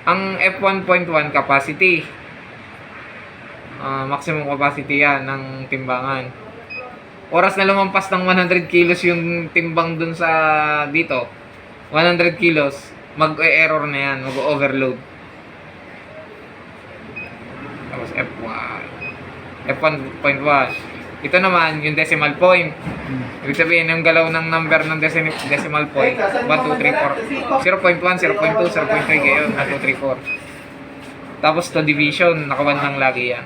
Ang F1.1 capacity. Maximum capacity yan ng timbangan. Oras na lumampas ng 100 kilos yung timbang dun sa dito. 100 kilos, mag-error na yan, mag-overload. Tapos F1. F1.1. Ito naman, yung decimal point. Ibig sabihin, yung galaw ng number ng decimal point. 1, 2, 3, 4. 0.1, 0.2, 0.3, gayon. 1, 2, 3, 4. Tapos to division, naka 1 lang lagi yan.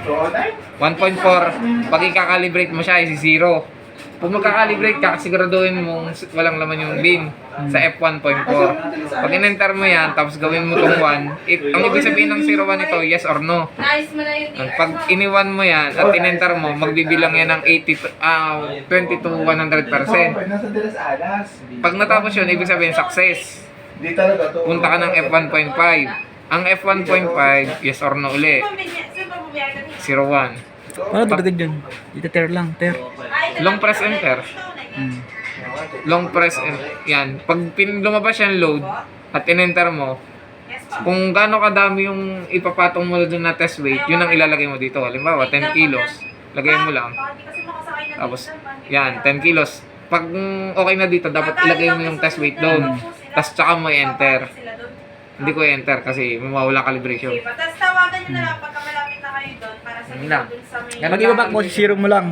1.4, pag i-calibrate mo siya, isi-0. Kung magka-calibrate ka, siguraduhin mong walang laman yung bin sa F1.4. Pag in-enter mo yan, tapos gawin mo tong 1, ang ibig sabihin ng 0.1 ito, yes or no. Pag iniwan mo yan at in-enter mo, magbibilang yan ng 20 to 100%. Pag natapos yun, ibig sabihin success. Punta ka ng F1.5. Ang F1.5, yes or no uli. 0.1. Ano bagad yun? Dito ter lang, ter. Long press enter. Long press yan. Pag lumabas yung load at in-enter mo, kung gaano kadami yung ipapatong mo doon na test weight, yun ang ilalagay mo dito. Halimbawa, 10 kilos. Lagay mo lang. Tapos, yan, 10 kilos. Pag okay na dito, dapat ilagay mo yung test weight doon. Tapos tsaka mo i-enter. Hindi ko i-enter kasi mawawala calibration. Tapos tawagan nyo na lang pagka malapit na kayo doon para sa Yun lang. doon sa may... Pag ibabak mo, zero mo lang.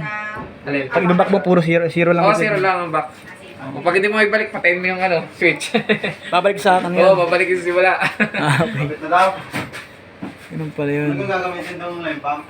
Alin? Pag ibabak mo, puro zero, zero lang. Oo, 0 lang ang back. Kung pag hindi mo ibalik, patayin mo yung switch. Babalik sa akin Oo, yun. babalik yung simula. Ah, okay. Ganun pala yun. Ano gagamitin daw ng lamp pump?